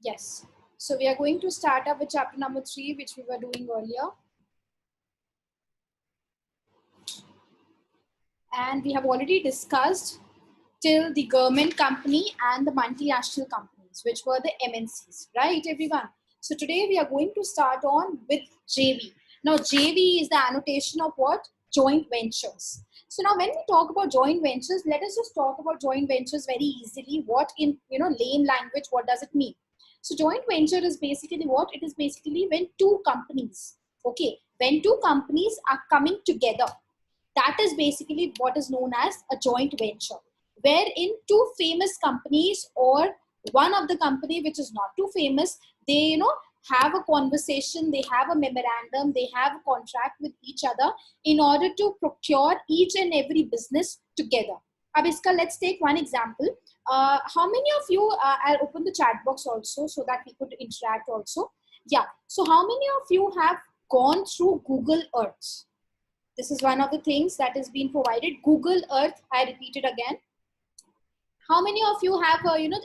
Yes. So we are going to start up with chapter number 3, which we were doing earlier. And we have already discussed till the government company and the multinational companies, which were the MNCs, right, everyone? So today we are going to start on with JV. Now, JV is the annotation of what? Joint ventures. So now when we talk about joint ventures, let us just talk about joint ventures very easily. What in, lame language, what does it mean? So joint venture is basically what? It is basically when two companies, okay, when two companies are coming together, that is basically what is known as a joint venture, wherein two famous companies or one of the company which is not too famous, they have a conversation, they have a memorandum, they have a contract with each other in order to procure each and every business together. Abiska, let's take one example. How many of you, I'll open the chat box also so that we could interact also. Yeah, so how many of you have gone through Google Earth? This is one of the things that is being provided. Google Earth, I repeat it again. How many of you have,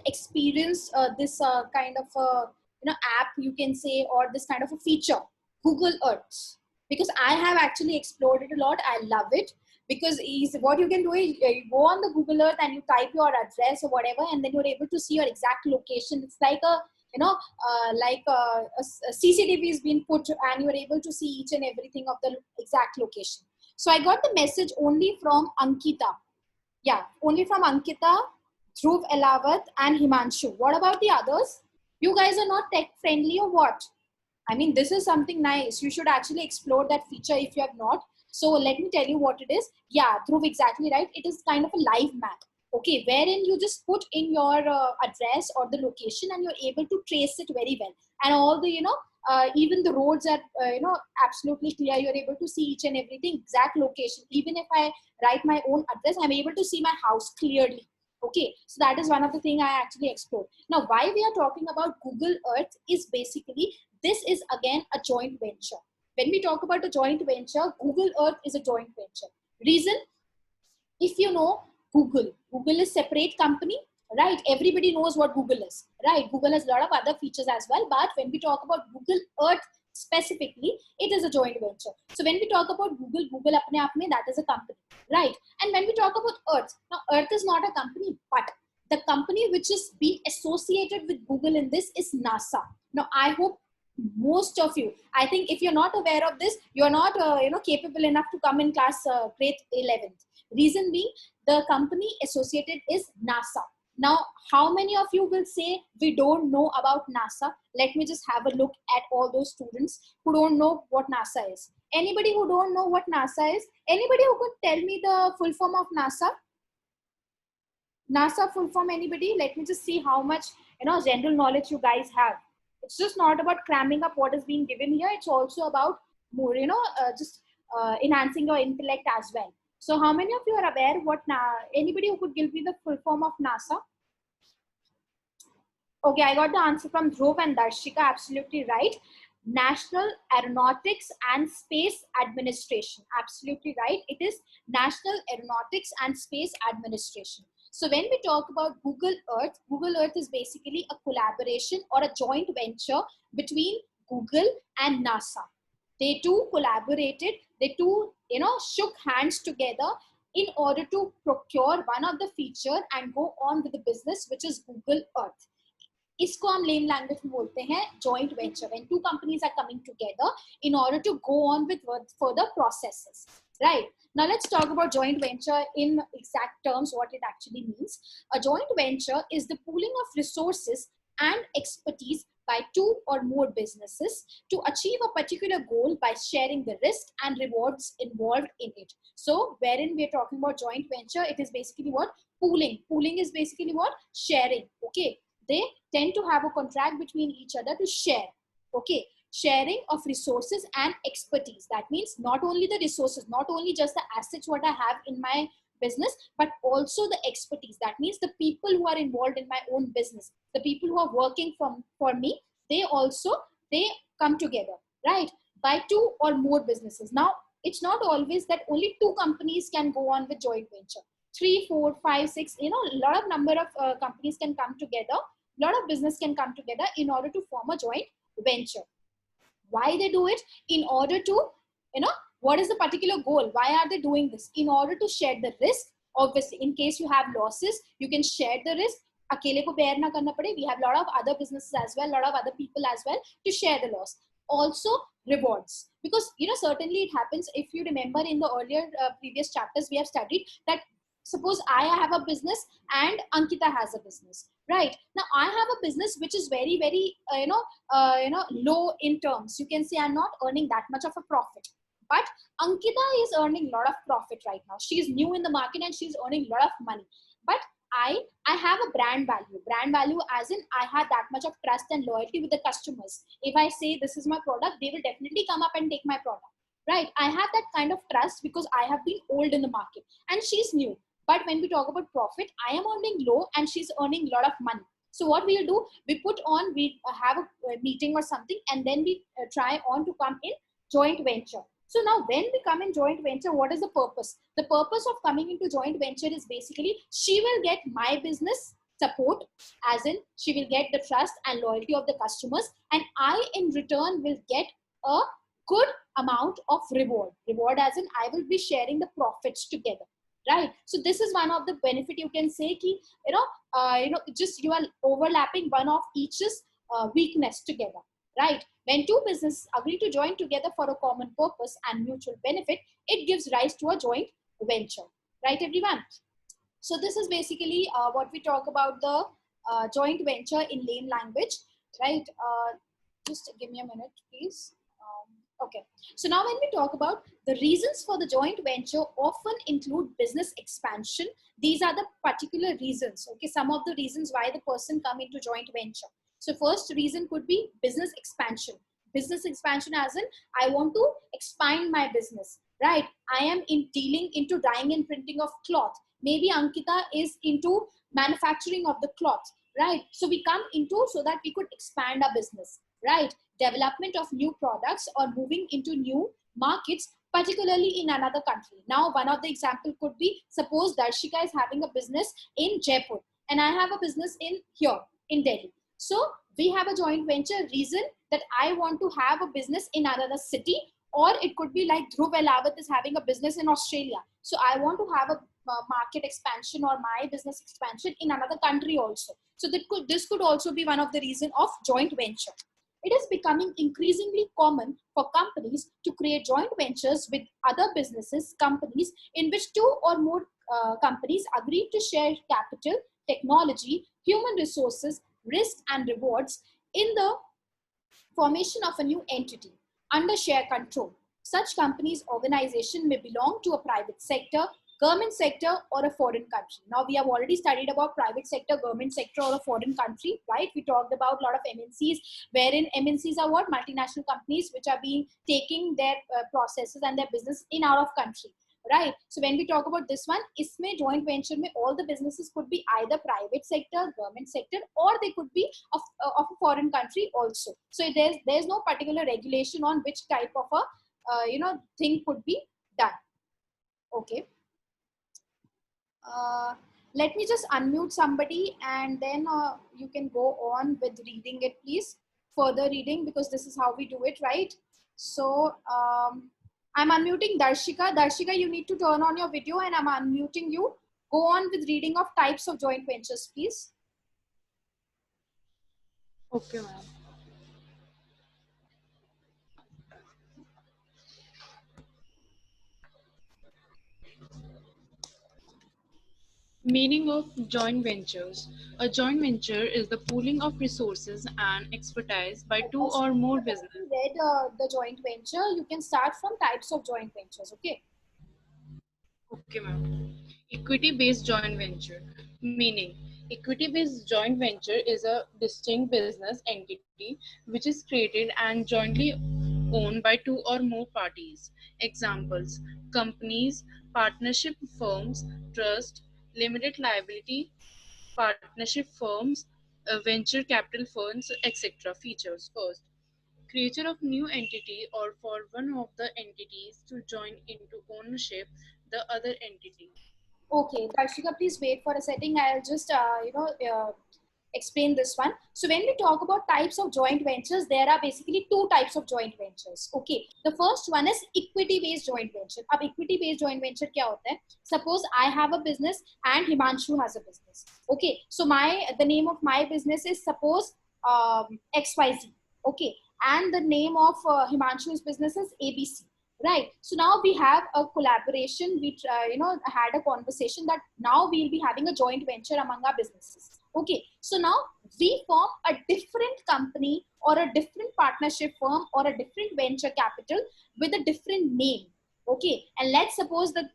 experienced this kind of, app, you can say, or this kind of a feature, Google Earth? Because I have actually explored it a lot. I love it because what you can do is you go on the Google Earth and you type your address or whatever, and then you're able to see your exact location. It's like a, a CCTV is being put and you're able to see each and everything of the exact location. So I got the message only from Ankita. Yeah, only from Ankita, Dhruv Elawat, and Himanshu. What about the others? You guys are not tech friendly or what? I mean, this is something nice. You should actually explore that feature if you have not. So let me tell you what it is. Yeah, Dhruv, exactly right. It is kind of a live map. Okay, wherein you just put in your address or the location and you're able to trace it very well. And all the, even the roads are, absolutely clear. You're able to see each and everything, exact location. Even if I write my own address, I'm able to see my house clearly. Okay, so that is one of the things I actually explored. Now, why we are talking about Google Earth is basically, this is again a joint venture. When we talk about a joint venture, Google Earth is a joint venture. Reason, if you know Google is separate company, right? Everybody knows what Google is, right? Google has a lot of other features as well, but when we talk about Google Earth specifically, it is a joint venture. So when we talk about Google apne aap mein, that is a company, right? And when we talk about Earth, now Earth is not a company, but the company which is being associated with Google in this is NASA. Now I hope most of you, I think if you're not aware of this, you're not capable enough to come in class grade 11th. Reason being, the company associated is NASA. Now, how many of you will say we don't know about NASA? Let me just have a look at all those students who don't know what NASA is. Anybody who don't know what NASA is? Anybody who could tell me the full form of NASA? NASA full form, anybody? Let me just see how much, general knowledge you guys have. It's just not about cramming up what is being given here. It's also about more, just enhancing your intellect as well. So how many of you are aware what, anybody who could give me the full form of NASA? Okay, I got the answer from Dhruv and Darshika, absolutely right. National Aeronautics and Space Administration, absolutely right. It is National Aeronautics and Space Administration. So when we talk about Google Earth is basically a collaboration or a joint venture between Google and NASA. They two collaborated, they two, shook hands together in order to procure one of the feature and go on with the business, which is Google Earth. इसको हम लेम language में बोलते हैं joint venture, when two companies are coming together in order to go on with further processes, right? Now let's talk about joint venture in exact terms, what it actually means. A joint venture is the pooling of resources and expertise by two or more businesses to achieve a particular goal by sharing the risk and rewards involved in it. So wherein we are talking about joint venture, it is basically what? Pooling is basically what? Sharing. Okay, they tend to have a contract between each other to share. Okay, sharing of resources and expertise. That means not only the resources, not only just the assets what I have in my business, but also the expertise. That means the people who are involved in my own business, the people who are working for me, they come together, right? By two or more businesses. Now it's not always that only two companies can go on with joint venture. 3, 4, 5, 6, a lot of number of companies can come together. lot of business can come together in order to form a joint venture. Why they do it? In order to, what is the particular goal? Why are they doing this? In order to share the risk. Obviously, in case you have losses, you can share the risk. Akele ko bear na karna pade. We have a lot of other businesses as well, a lot of other people as well to share the loss. Also rewards, because certainly it happens. If you remember in the earlier previous chapters, we have studied that suppose I have a business and Ankita has a business, right? Now I have a business which is very, very low in terms. You can say I'm not earning that much of a profit, but Ankita is earning a lot of profit right now. She is new in the market and she's earning a lot of money. But I have a brand value as in I have that much of trust and loyalty with the customers. If I say this is my product, they will definitely come up and take my product, right? I have that kind of trust because I have been old in the market and she's new. But when we talk about profit, I am earning low and she's earning a lot of money. So what we'll do, we have a meeting or something, and then we try on to come in joint venture. So now when we come in joint venture, what is the purpose? The purpose of coming into joint venture is basically she will get my business support, as in she will get the trust and loyalty of the customers, and I in return will get a good amount of reward as in I will be sharing the profits together, right? So this is one of the benefit. You can say ki, just you are overlapping one of each's weakness together, right? When two businesses agree to join together for a common purpose and mutual benefit, it gives rise to a joint venture, right everyone? So this is basically what we talk about the joint venture in lame language, right? Just give me a minute, please. Okay, so now when we talk about the reasons for the joint venture often include business expansion. These are the particular reasons, okay? Some of the reasons why the person come into joint venture. So first reason could be business expansion. Business expansion as in, I want to expand my business, right? I am dealing into dyeing and printing of cloth. Maybe Ankita is into manufacturing of the cloth, right? So we come into so that we could expand our business, right? Development of new products or moving into new markets, particularly in another country. Now, one of the example could be, suppose Darshika is having a business in Jaipur and I have a business in here in Delhi. So we have a joint venture reason that I want to have a business in another city, or it could be like Dhruv Elawat is having a business in Australia. So I want to have a market expansion or my business expansion in another country also. So this could also be one of the reason of joint venture. It is becoming increasingly common for companies to create joint ventures with other businesses, companies in which two or more companies agree to share capital, technology, human resources, risk and rewards in the formation of a new entity under shared control. Such companies' organization may belong to a private sector, government sector, or a foreign country. Now, we have already studied about private sector, government sector, or a foreign country, right? We talked about a lot of MNCs, wherein MNCs are what? Multinational companies which are taking their processes and their business in out of country, right? So when we talk about this one, isme joint venture mein all the businesses could be either private sector, government sector, or they could be of a foreign country also. So there's no particular regulation on which type of a thing could be done. Okay. Let me just unmute somebody and then you can go on with reading it, please. Further reading, because this is how we do it, right? So I'm unmuting Darshika. Darshika, you need to turn on your video and I'm unmuting you. Go on with reading of types of joint ventures, please. Okay, ma'am. Meaning of joint ventures. A joint venture is the pooling of resources and expertise by two or more businesses. Read the joint venture. You can start from types of joint ventures, okay? Okay, ma'am. Equity-based joint venture. Meaning, equity-based joint venture is a distinct business entity which is created and jointly owned by two or more parties. Examples: companies, partnership firms, trust, limited liability partnership firms, venture capital funds, etc. Features: first, creature of new entity or for one of the entities to join into ownership the other entity. Okay, Darshika, please wait for a second. I'll just, explain this one. So when we talk about types of joint ventures, there are basically two types of joint ventures. Okay, the first one is equity based joint venture. Ab equity based joint venture kya hota hai? Suppose I have a business and Himanshu has a business. Okay, so the name of my business is suppose XYZ. Okay, and the name of Himanshu's business is ABC. Right. So now we have a collaboration. We had a conversation that now we'll be having a joint venture among our businesses. Okay. So now we form a different company or a different partnership firm or a different venture capital with a different name. Okay. And let's suppose that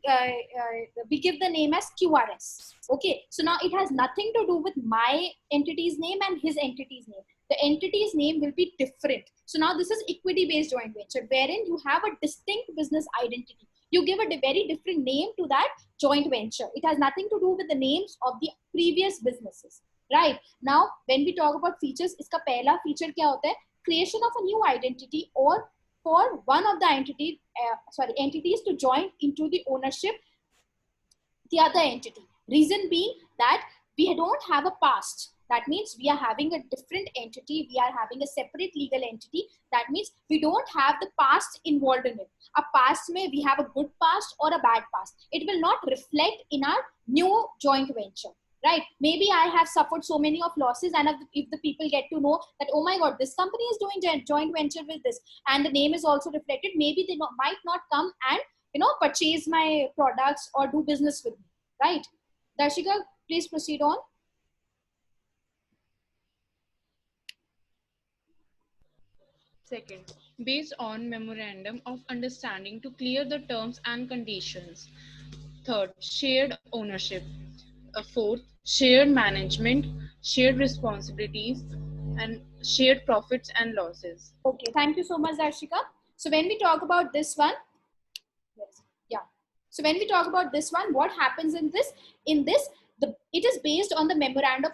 we give the name as QRS. Okay. So now it has nothing to do with my entity's name and his entity's name. The entity's name will be different. So now this is equity based joint venture, wherein you have a distinct business identity. You give a very different name to that joint venture. It has nothing to do with the names of the previous businesses. Right. Now, when we talk about features, iska pehla feature kya hota hai? Creation of a new identity or for one of the entities to join into the ownership the other entity. Reason being that we don't have a past. That means we are having a different entity. We are having a separate legal entity. That means we don't have the past involved in it. A past may we have a good past or a bad past. It will not reflect in our new joint venture. Right? Maybe I have suffered so many of losses, and if the people get to know that, oh my God, this company is doing joint venture with this, and the name is also reflected, maybe they might not come and purchase my products or do business with me. Right? Darshika, please proceed on. Second, based on memorandum of understanding to clear the terms and conditions. Third, shared ownership. Fourth, shared management, shared responsibilities, and shared profits and losses. Okay, thank you so much, Darshika. So when we talk about this one, yeah. So when we talk about this one, what happens in this? It is based on the memorandum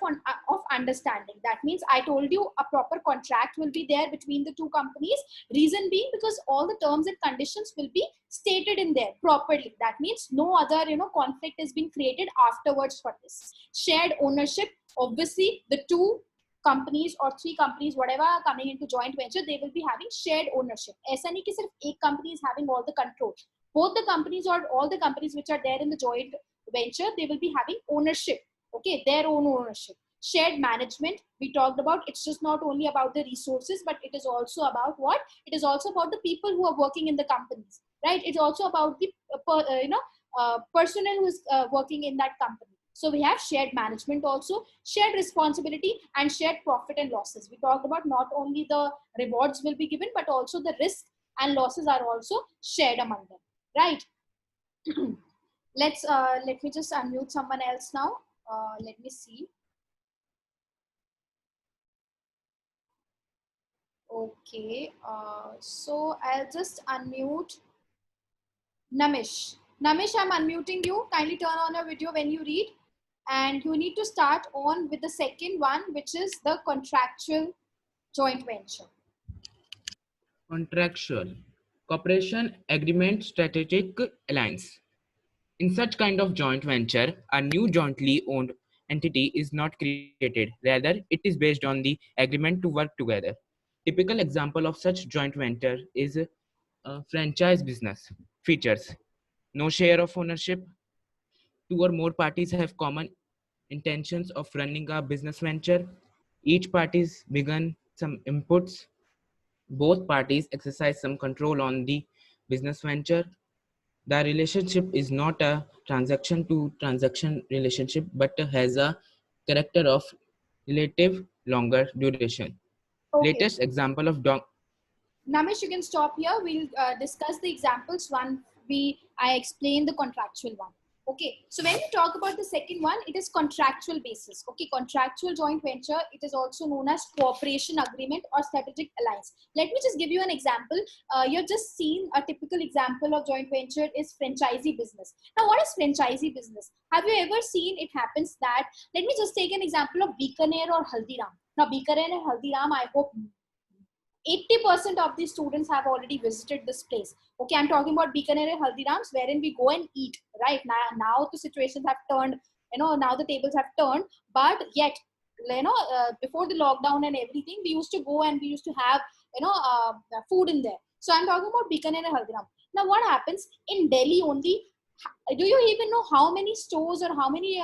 of understanding. That means I told you a proper contract will be there between the two companies. Reason being because all the terms and conditions will be stated in there properly. That means no other conflict is being created afterwards for this. Shared ownership. Obviously, the two companies or three companies, whatever are coming into joint venture, they will be having shared ownership. ऐसा नहीं कि सिर्फ एक company is having all the control. Both the companies or all the companies which are there in the joint venture, they will be having ownership. Okay, their own ownership. Shared management, we talked about. It's just not only about the resources, but it is also about what? It is also about the people who are working in the companies, right? It's also about the personnel who is working in that company. So we have shared management also, shared responsibility, and shared profit and losses. We talked about not only the rewards will be given, but also the risk and losses are also shared among them, right? Let me just unmute someone else now. Let me see. Okay, so I'll just unmute Namish. Namish, I'm unmuting you. Kindly turn on your video when you read. And you need to start on with the second one, which is the contractual joint venture. Contractual. Cooperation, agreement, strategic alliance. In such kind of joint venture, a new jointly owned entity is not created. Rather, it is based on the agreement to work together. Typical example of such joint venture is a franchise business. Features: no share of ownership. Two or more parties have common intentions of running a business venture. Each parties begun some inputs. Both parties exercise some control on the business venture. The relationship is not a transaction to transaction relationship, but has a character of relative longer duration. Okay. Latest example of Namish, you can stop here. We'll discuss the examples I explain the contractual one. Okay, so when we talk about the second one, it is contractual basis. Okay, contractual joint venture, it is also known as cooperation agreement or strategic alliance. Let me just give you an example. You've just seen a typical example of joint venture is franchisee business. Now, what is franchisee business? Have you ever seen it happens that, let me just take an example of Bikaner or Haldiram. Now, Bikaner and Haldiram, I hope 80% of the students have already visited this place. Okay, I'm talking about Bikaner and Haldirams, wherein we go and eat, right? Now the situations have turned, now the tables have turned, but yet before the lockdown and everything, we used to go and we used to have food in there. So I'm talking about Bikaner and Haldiram. Now what happens in Delhi only? Do you even know how many stores or how many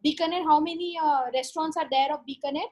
Bikaner, how many restaurants are there of Bikaner?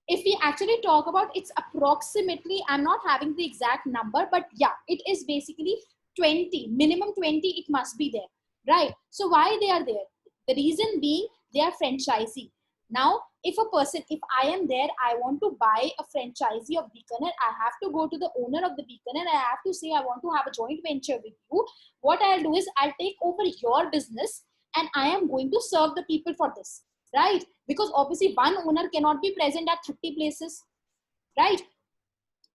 If we actually talk about, it's approximately, I'm not having the exact number, but yeah, it is basically 20, minimum 20 it must be there, right? So why they are there? The reason being, they are franchisee. Now if I am there, I want to buy a franchisee of Bikaner, I have to go to the owner of the Bikaner, I have to say I want to have a joint venture with you. What I'll do is I'll take over your business and I am going to serve the people for this, right? Because obviously one owner cannot be present at 30 places, right?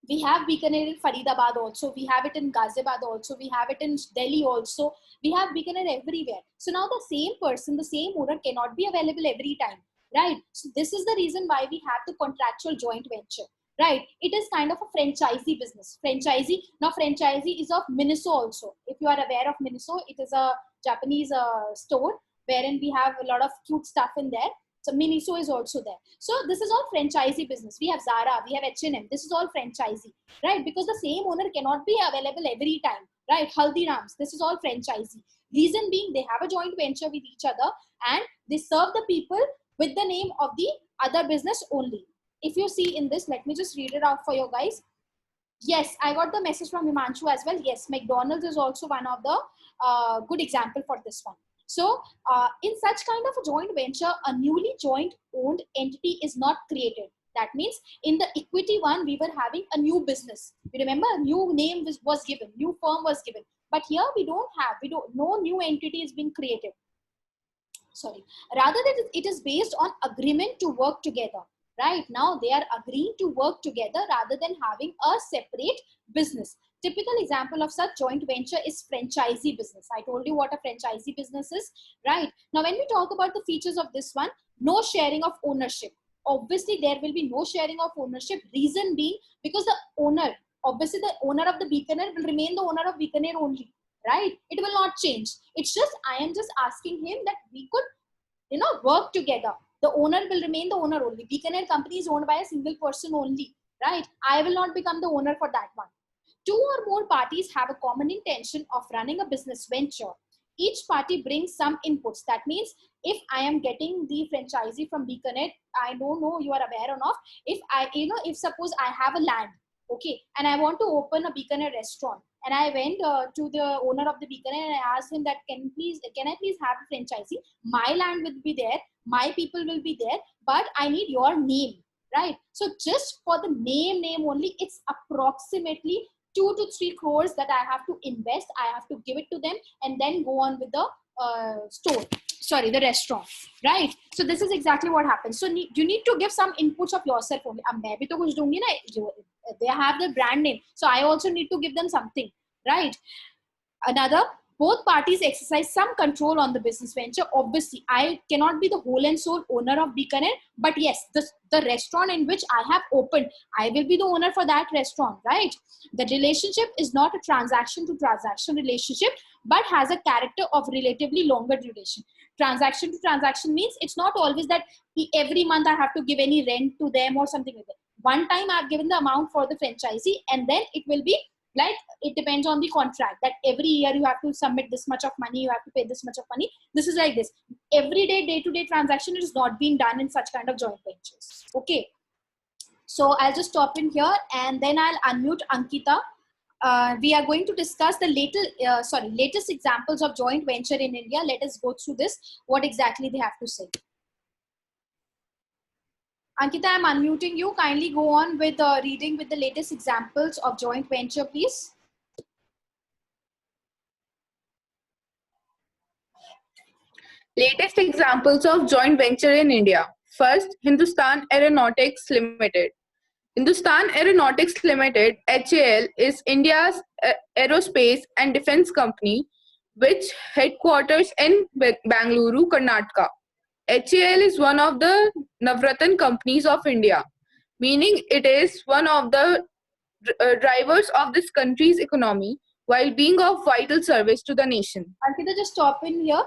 We have Bikaner in Faridabad also, we have it in Ghaziabad also, we have it in Delhi also, we have Bikaner everywhere. So now the same person, the same owner cannot be available every time, right? So this is the reason why we have the contractual joint venture, right? It is kind of a franchisee business. Franchisee, now franchisee is of Miniso also. If you are aware of Miniso, it is a Japanese store wherein we have a lot of cute stuff in there. So Miniso is also there. So this is all franchisee business. We have Zara, we have H&M. This is all franchisee, right? Because the same owner cannot be available every time, right? Haldiram's, this is all franchisee. Reason being, they have a joint venture with each other and they serve the people with the name of the other business only. If you see in this, let me just read it out for you guys. Yes, I got the message from Himanshu as well. Yes, McDonald's is also one of the good example for this one. So in such kind of a joint venture, a newly joint owned entity is not created. That means in the equity one, we were having a new business. You remember, a new name was given, new firm was given. But here no new entity is being created. Sorry, rather that it is based on agreement to work together. Right now, they are agreeing to work together rather than having a separate business. Typical example of such joint venture is franchisee business. I told you what a franchisee business is, right? Now, when we talk about the features of this one, no sharing of ownership. Obviously, there will be no sharing of ownership. Reason being, because the owner, obviously the owner of the Bikaner will remain the owner of Bikaner only, right? It will not change. It's just, I am just asking him that we could, work together. The owner will remain the owner only. Bikaner company is owned by a single person only, right? I will not become the owner for that one. Two or more parties have a common intention of running a business venture. Each party brings some inputs. That means if I am getting the franchisee from Bikaner, I don't know you are aware or not. If suppose I have a land, okay, and I want to open a Bikaner restaurant, and I went to the owner of the Bikaner and I asked him that can I please have a franchisee? My land will be there, my people will be there, but I need your name, right? So just for the name only, it's approximately 2 to 3 crores that I have to invest. I have to give it to them and then go on with the the restaurant, right? So this is exactly what happens. So you need to give some inputs of yourself only. They have the brand name, so I also need to give them something, right? Another, both parties exercise some control on the business venture. Obviously, I cannot be the whole and sole owner of Bikaner, but yes, the restaurant in which I have opened, I will be the owner for that restaurant, right? The relationship is not a transaction to transaction relationship, but has a character of relatively longer duration. Transaction to transaction means it's not always that every month I have to give any rent to them or something like that. One time I've given the amount for the franchisee, and then it will be like, it depends on the contract that every year you have to submit this much of money, you have to pay this much of money. This is like this. Every day-to-day transaction is not being done in such kind of joint ventures. Okay. So I'll just stop in here and then I'll unmute Ankita. We are going to discuss the latest examples of joint venture in India. Let us go through this, what exactly they have to say. Ankita, I'm unmuting you. Kindly go on with reading with the latest examples of joint venture, please. Latest examples of joint venture in India. First, Hindustan Aeronautics Limited. Hindustan Aeronautics Limited, HAL, is India's aerospace and defense company, which headquarters in Bangalore, Karnataka. HAL is one of the Navratan companies of India, meaning it is one of the drivers of this country's economy while being of vital service to the nation. Ankita, just stop in here.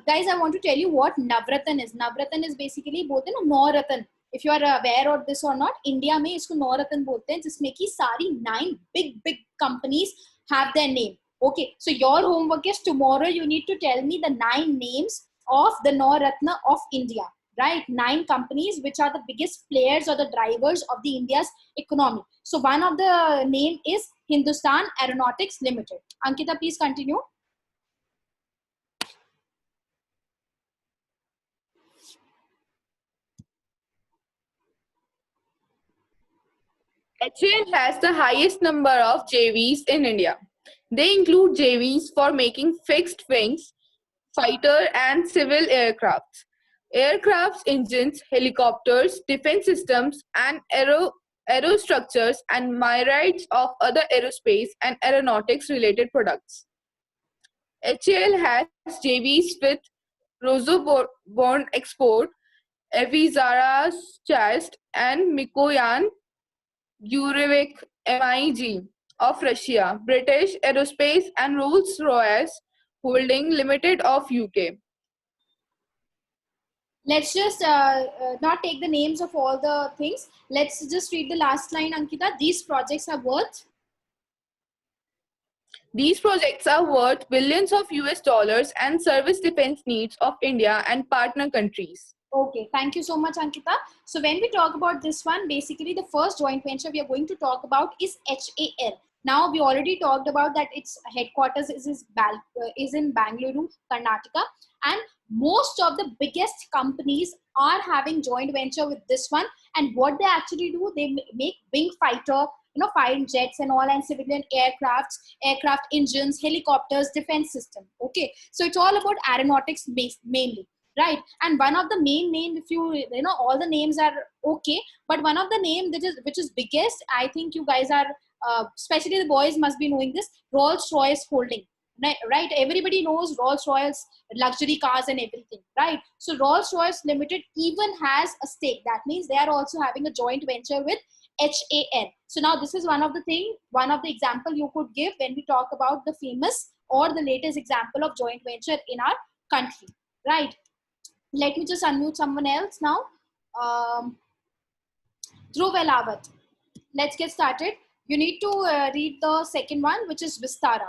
Guys, I want to tell you what Navratan is. Navratan is basically bolte na Navratan. If you are aware of this or not, India में इसको Navratan बोलते हैं, जिसमें कि सारी 9 big companies have their name. Okay, so your homework is tomorrow you need to tell me the 9 names of the Navaratna of India. Right, 9 companies which are the biggest players or the drivers of the India's economy. So one of the name is Hindustan Aeronautics Limited. Ankita, please continue. HAL has the highest number of JVs in India. They include JVs for making fixed wings, fighter and civil aircrafts, engines, helicopters, defense systems, and aerostructures, and myriads of other aerospace and aeronautics related products. HAL has JVs with Rosoborn Export, Avizara Chast, and Mikoyan Urevik MIG of Russia, British Aerospace, and Rolls-Royce Holding Limited of UK. Let's just not take the names of all the things. Let's just read the last line, Ankita. These projects are worth billions of US dollars and service defense needs of India and partner countries. Okay, thank you so much, Ankita. So when we talk about this one, basically the first joint venture we are going to talk about is HAL. Now we already talked about that its headquarters is in Bangalore, Karnataka, and most of the biggest companies are having joint venture with this one. And what they actually do, they make wing fighter, fighter jets and all, and civilian aircraft engines, helicopters, defense system. Okay, so it's all about aeronautics mainly. Right, and one of the main name, if you all the names are okay, but one of the name which is biggest, I think you guys are especially the boys must be knowing this, Rolls-Royce Holding. Right, everybody knows Rolls-Royce luxury cars and everything, right? So Rolls-Royce Limited even has a stake. That means they are also having a joint venture with HAL. So now this is one of the example you could give when we talk about the famous or the latest example of joint venture in our country, right? Let me just unmute someone else now. Dhruv Elawat. Let's get started. You need to read the second one, which is Vistara.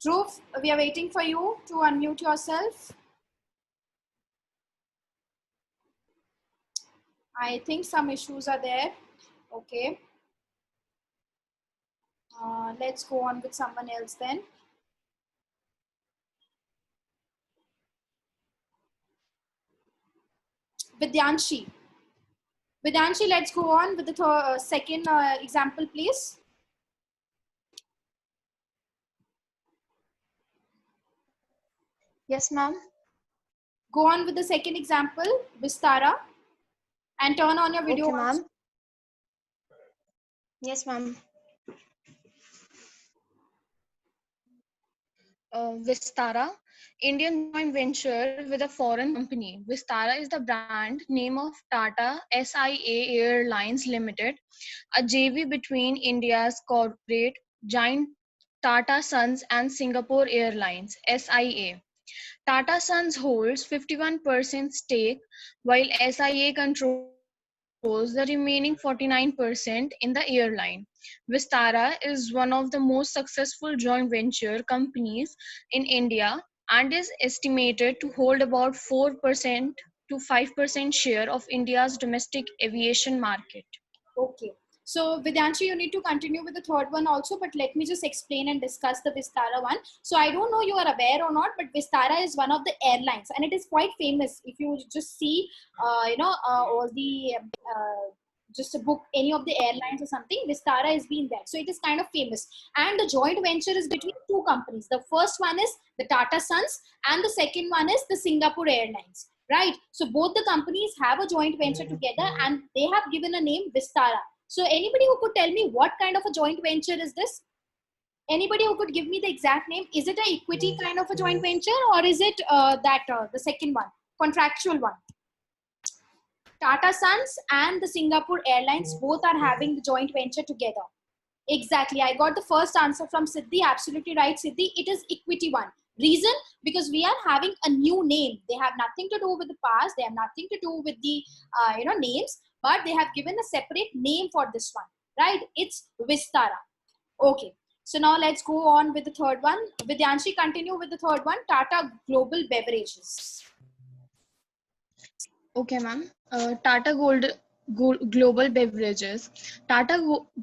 Dhruv, we are waiting for you to unmute yourself. I think some issues are there. Okay. Let's go on with someone else then. Vidyanshi. Vidyanshi, let's go on with the second example, please. Yes, ma'am. Go on with the second example, Vistara, and turn on your video. Okay, ma'am. Yes, ma'am. Vistara, Indian joint venture with a foreign company. Vistara is the brand name of Tata SIA Airlines Limited, a JV between India's corporate giant Tata Sons and Singapore Airlines SIA. Tata Sons holds 51% stake, while SIA controls the remaining 49% in the airline. Vistara is one of the most successful joint venture companies in India and is estimated to hold about 4% to 5% share of India's domestic aviation market. Okay. So Vidyanshi, you need to continue with the third one also, but let me just explain and discuss the Vistara one. So I don't know you are aware or not, but Vistara is one of the airlines and it is quite famous. If you just see, all the, just to book any of the airlines or something, Vistara has been there. So it is kind of famous. And the joint venture is between 2 companies. The first one is the Tata Sons and the second one is the Singapore Airlines. Right? So both the companies have a joint venture together and they have given a name Vistara. So anybody who could tell me what kind of a joint venture is this? Anybody who could give me the exact name? Is it an equity kind of a joint venture or is it the second one, contractual one? Tata Sons and the Singapore Airlines both are having the joint venture together. Exactly. I got the first answer from Siddhi. Absolutely right, Siddhi. It is Equity One. Reason? Because we are having a new name. They have nothing to do with the past. They have nothing to do with the names, but they have given a separate name for this one. Right? It's Vistara. Okay. So now let's go on with the third one. Vidyanshi, continue with the third one. Tata Global Beverages. Okay, ma'am. Tata Global Beverages.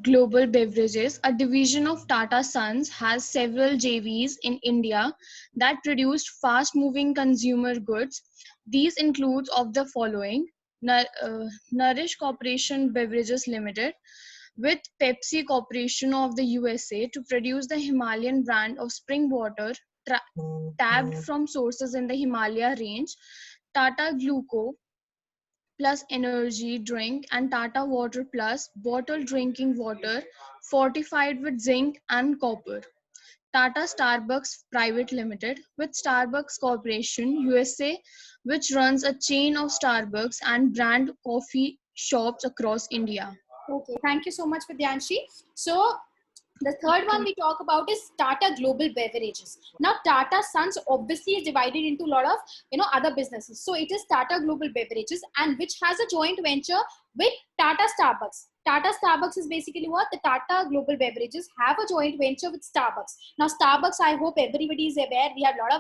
Global Beverages, a division of Tata Sons, has several JVs in India that produce fast-moving consumer goods. These include of the following: Nourish Corporation Beverages Limited, with Pepsi Corporation of the USA to produce the Himalayan brand of spring water tapped from sources in the Himalaya range. Tata Gluco Plus Energy Drink and Tata Water Plus bottled drinking water fortified with zinc and copper. Tata Starbucks Private Limited, with Starbucks Corporation USA, which runs a chain of Starbucks and brand coffee shops across India. Okay, thank you so much, Vidyanshi. So the third one we talk about is Tata Global Beverages. Now, Tata Sons obviously is divided into a lot of other businesses. So it is Tata Global Beverages, and which has a joint venture with Tata Starbucks. Tata Starbucks is basically what the Tata Global Beverages have a joint venture with Starbucks. Now, Starbucks, I hope everybody is aware. We have a lot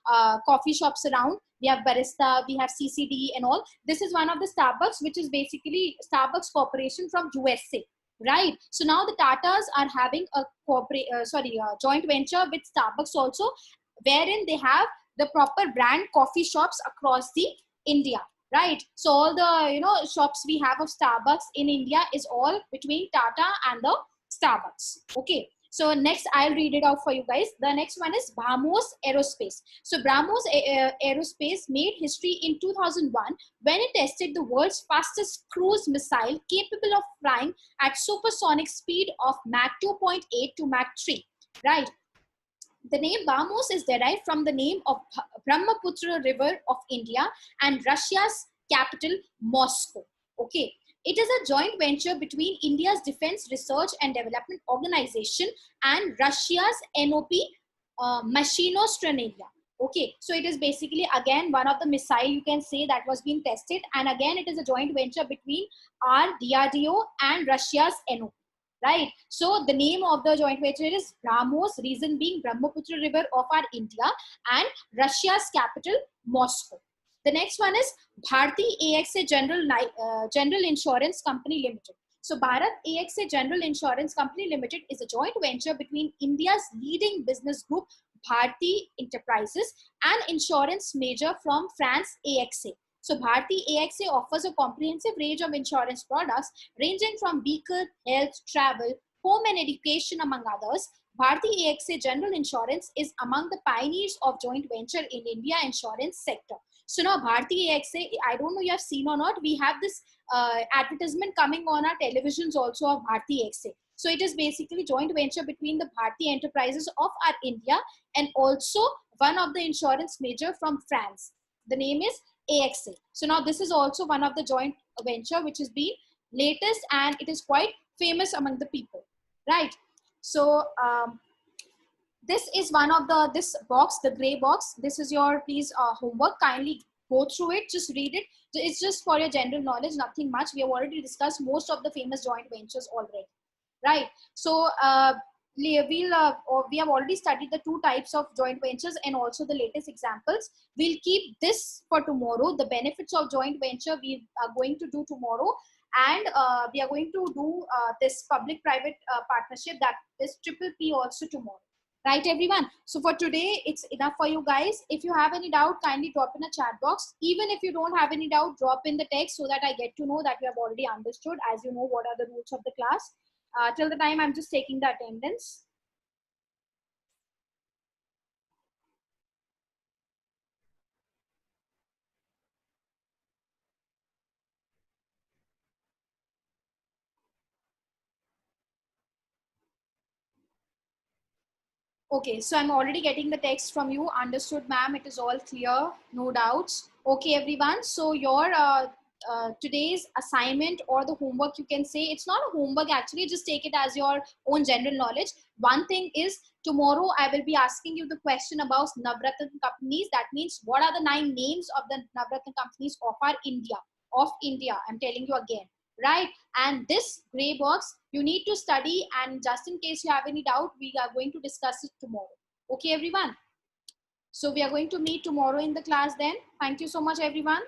of coffee shops around. We have Barista, we have CCD, and all. This is one of the Starbucks, which is basically Starbucks Corporation from USA. Right. So now the Tatas are having a joint venture with Starbucks also, wherein they have the proper brand coffee shops across the India. Right. So all the shops we have of Starbucks in India is all between Tata and the Starbucks. Okay. So next, I'll read it out for you guys. The next one is BrahMos Aerospace. So BrahMos Aerospace made history in 2001 when it tested the world's fastest cruise missile capable of flying at supersonic speed of Mach 2.8 to Mach 3. Right. The name BrahMos is derived from the name of Brahmaputra River of India and Russia's capital, Moscow. Okay. It is a joint venture between India's Defense Research and Development Organization and Russia's NOP, Machino-Strelnaya. Okay, so it is basically again one of the missile you can say that was being tested, and again it is a joint venture between our DRDO and Russia's NOP. Right. So the name of the joint venture is BrahMos, reason being Brahmaputra River of our India and Russia's capital, Moscow. The next one is Bharti AXA General Insurance Company Limited. So Bharat AXA General Insurance Company Limited is a joint venture between India's leading business group Bharti Enterprises and insurance major from France AXA. So Bharti AXA offers a comprehensive range of insurance products ranging from vehicle, health, travel, home and education among others. Bharti AXA General Insurance is among the pioneers of joint venture in India insurance sector. So now Bharti AXA, I don't know you have seen or not, we have this advertisement coming on our televisions also of Bharti AXA. So it is basically joint venture between the Bharti Enterprises of our India and also one of the insurance major from France. The name is AXA. So now this is also one of the joint venture which is being latest and it is quite famous among the people. Right. So this is one of this box, the gray box. This is your please homework. Kindly go through it. Just read it. It's just for your general knowledge. Nothing much. We have already discussed most of the famous joint ventures already. Right. So we have already studied the two types of joint ventures and also the latest examples. We'll keep this for tomorrow. The benefits of joint venture we are going to do tomorrow. And we are going to do this public-private partnership, that is Triple P, also tomorrow. Right, everyone? So for today, it's enough for you guys. If you have any doubt, kindly drop in a chat box. Even if you don't have any doubt, drop in the text so that I get to know that you have already understood, as you know what are the rules of the class. Till the time, I'm just taking the attendance. Okay, so I'm already getting the text from you. Understood, ma'am. It is all clear. No doubts. Okay, everyone. So your today's assignment or the homework, you can say it's not a homework actually, just take it as your own general knowledge. One thing is, tomorrow I will be asking you the question about Navratna companies. That means what are the 9 names of the Navratna companies of our India, I'm telling you again, right? And this gray box you need to study, and just in case you have any doubt, we are going to discuss it tomorrow. Okay everyone, so we are going to meet tomorrow in the class then. Thank you so much everyone.